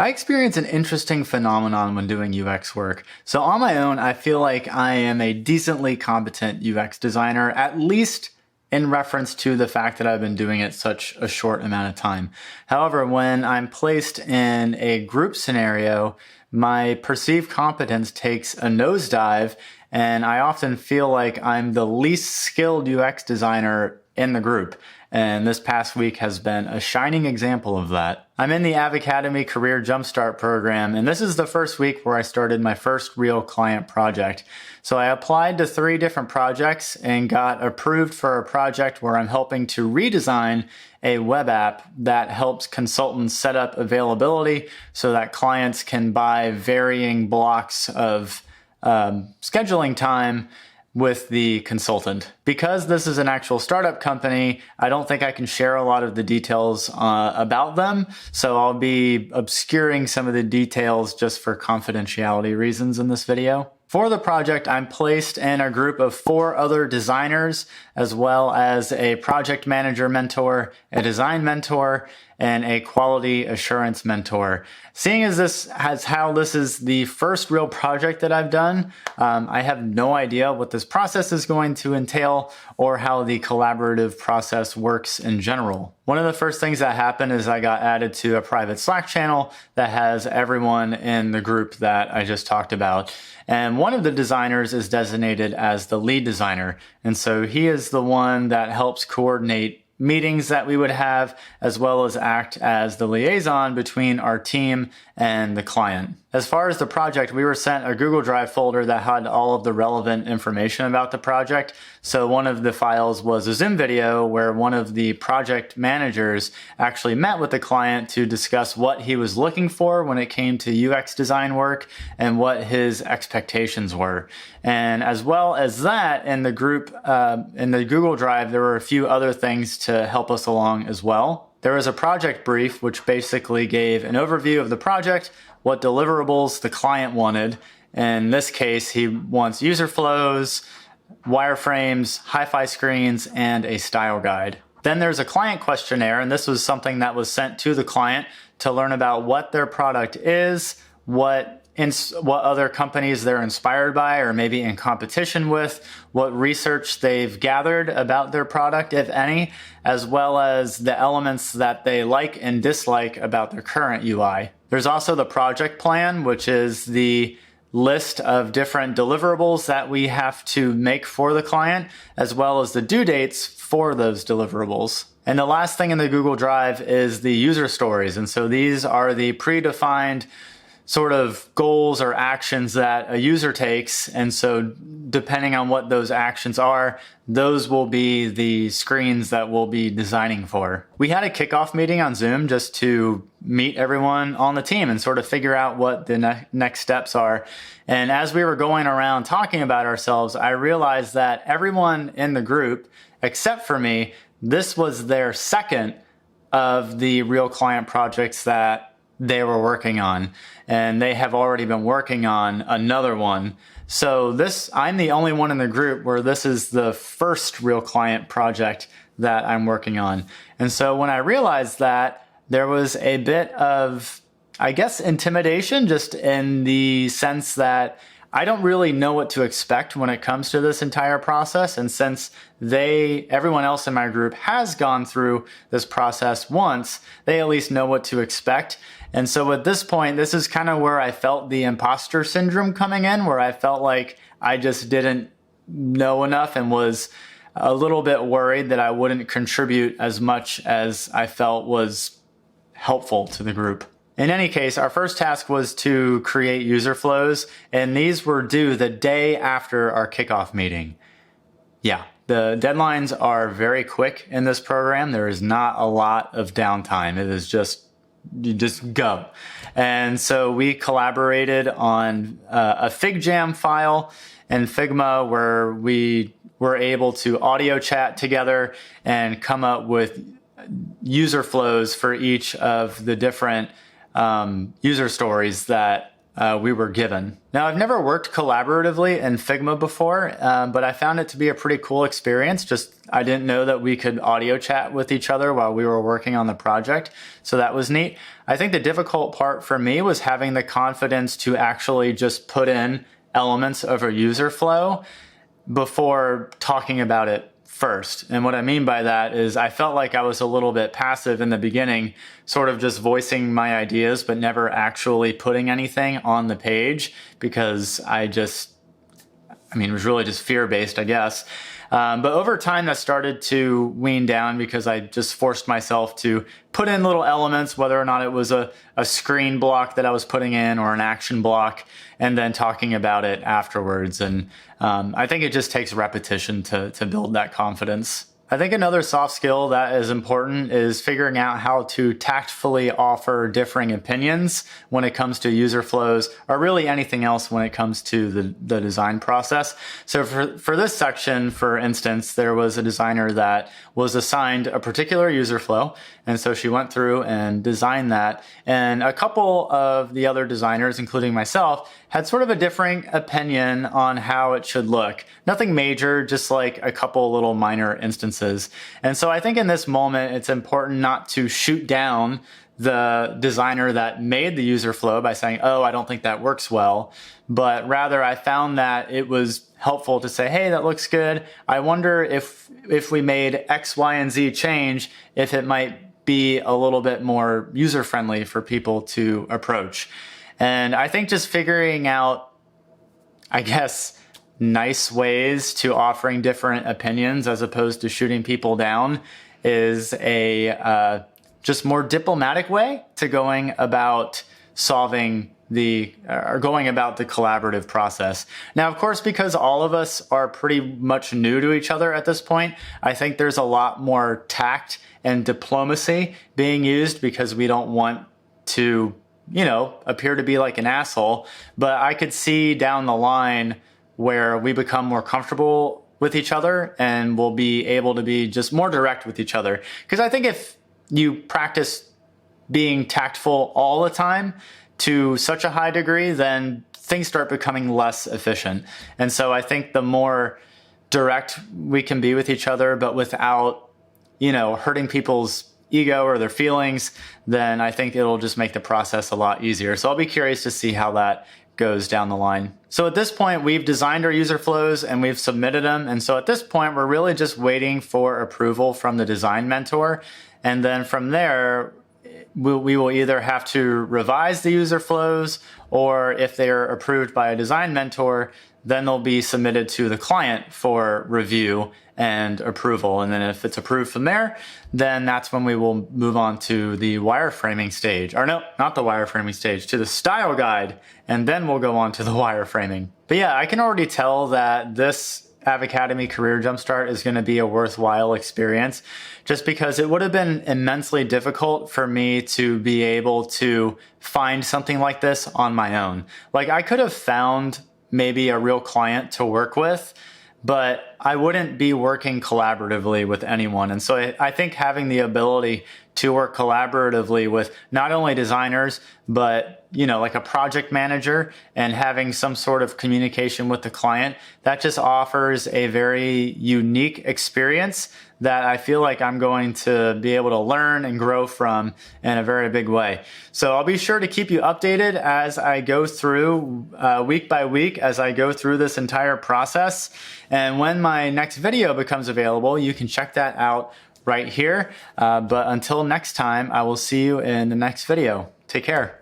I experience an interesting phenomenon when doing UX work. So on my own, I feel like I am a decently competent UX designer, at least in reference to the fact that I've been doing it such a short amount of time. However, when I'm placed in a group scenario, my perceived competence takes a nosedive, and I often feel like I'm the least skilled UX designer in the group. And this past week has been a shining example of that. I'm in the Avocademy Career Jumpstart program, and this is the first week where I started my first real client project. So I applied to 3 different projects and got approved for a project where I'm helping to redesign a web app that helps consultants set up availability so that clients can buy varying blocks of scheduling time with the consultant. Because this is an actual startup company, I don't think I can share a lot of the details about them, so I'll be obscuring some of the details just for confidentiality reasons in this video. For the project, I'm placed in a group of 4 other designers, as well as a project manager mentor, a design mentor, and a quality assurance mentor. Seeing as how this is the first real project that I've done, I have no idea what this process is going to entail or how the collaborative process works in general. One of the first things that happened is I got added to a private Slack channel that has everyone in the group that I just talked about. And one of the designers is designated as the lead designer. And so he is the one that helps coordinate meetings that we would have, as well as act as the liaison between our team and the client. As far as the project, we were sent a Google Drive folder that had all of the relevant information about the project. So one of the files was a Zoom video where one of the project managers actually met with the client to discuss what he was looking for when it came to UX design work and what his expectations were. And as well as that, in the group, in the Google Drive, there were a few other things to help us along as well. There was a project brief, which basically gave an overview of the project, what deliverables the client wanted. In this case, he wants user flows, wireframes, hi-fi screens, and a style guide. Then there's a client questionnaire, and this was something that was sent to the client to learn about what their product is, what other companies they're inspired by or maybe in competition with, what research they've gathered about their product, if any, as well as the elements that they like and dislike about their current UI. There's also the project plan, which is the list of different deliverables that we have to make for the client, as well as the due dates for those deliverables. And the last thing in the Google Drive is the user stories. And so these are the predefined sort of goals or actions that a user takes. And so depending on what those actions are, those will be the screens that we'll be designing for. We had a kickoff meeting on Zoom just to meet everyone on the team and sort of figure out what the next steps are. And as we were going around talking about ourselves, I realized that everyone in the group, except for me, this was their second of the real client projects that they were working on, and they have already been working on another one. So I'm the only one in the group where this is the first real client project that I'm working on. And so when I realized that, there was a bit of, I guess, intimidation, just in the sense that I don't really know what to expect when it comes to this entire process. And since everyone else in my group has gone through this process once, they at least know what to expect. And so at this point, this is kind of where I felt the imposter syndrome coming in, where I felt like I just didn't know enough and was a little bit worried that I wouldn't contribute as much as I felt was helpful to the group. In any case, our first task was to create user flows, and these were due the day after our kickoff meeting. Yeah, the deadlines are very quick in this program. There is not a lot of downtime. It is just, you just go. And so we collaborated on a FigJam file in Figma where we were able to audio chat together and come up with user flows for each of the different user stories that we were given. Now, I've never worked collaboratively in Figma before, but I found it to be a pretty cool experience. Just, I didn't know that we could audio chat with each other while we were working on the project, so that was neat. I think the difficult part for me was having the confidence to actually just put in elements of a user flow before talking about it first. And what I mean by that is I felt like I was a little bit passive in the beginning, sort of just voicing my ideas, but never actually putting anything on the page because it was really just fear-based, I guess. But over time, that started to wean down because I just forced myself to put in little elements, whether or not it was a screen block that I was putting in or an action block, and then talking about it afterwards. And I think it just takes repetition to build that confidence. I think another soft skill that is important is figuring out how to tactfully offer differing opinions when it comes to user flows, or really anything else when it comes to the design process. So for this section, for instance, there was a designer that was assigned a particular user flow, and so she went through and designed that. And a couple of the other designers, including myself, had sort of a differing opinion on how it should look. Nothing major, just like a couple little minor instances. And so I think in this moment, it's important not to shoot down the designer that made the user flow by saying, oh, I don't think that works well. But rather, I found that it was helpful to say, hey, that looks good. I wonder if we made X, Y, and Z change, if it might be a little bit more user-friendly for people to approach. And I think just figuring out, I guess, nice ways to offering different opinions as opposed to shooting people down is a just more diplomatic way to going about going about the collaborative process. Now, of course, because all of us are pretty much new to each other at this point, I think there's a lot more tact and diplomacy being used because we don't want to, appear to be like an asshole. But I could see down the line where we become more comfortable with each other and we'll be able to be just more direct with each other. Because I think if you practice being tactful all the time to such a high degree, then things start becoming less efficient. And so I think the more direct we can be with each other, but without, hurting people's ego or their feelings, then I think it'll just make the process a lot easier. So I'll be curious to see how that goes down the line. So at this point, we've designed our user flows and we've submitted them. And so at this point, we're really just waiting for approval from the design mentor. And then from there, we will either have to revise the user flows, or if they are approved by a design mentor, then they'll be submitted to the client for review and approval. And then if it's approved from there, then that's when we will move on to the wireframing stage. Or no, not the wireframing stage, to the style guide. And then we'll go on to the wireframing. But yeah, I can already tell that this Avocademy Career Jumpstart is going to be a worthwhile experience, just because it would have been immensely difficult for me to be able to find something like this on my own. Like, I could have found maybe a real client to work with, but I wouldn't be working collaboratively with anyone. And so I think having the ability to work collaboratively with not only designers, but like a project manager, and having some sort of communication with the client, that just offers a very unique experience that I feel like I'm going to be able to learn and grow from in a very big way. So I'll be sure to keep you updated as I go through week by week, as I go through this entire process. And when my next video becomes available, you can check that out right here. But until next time, I will see you in the next video. Take care.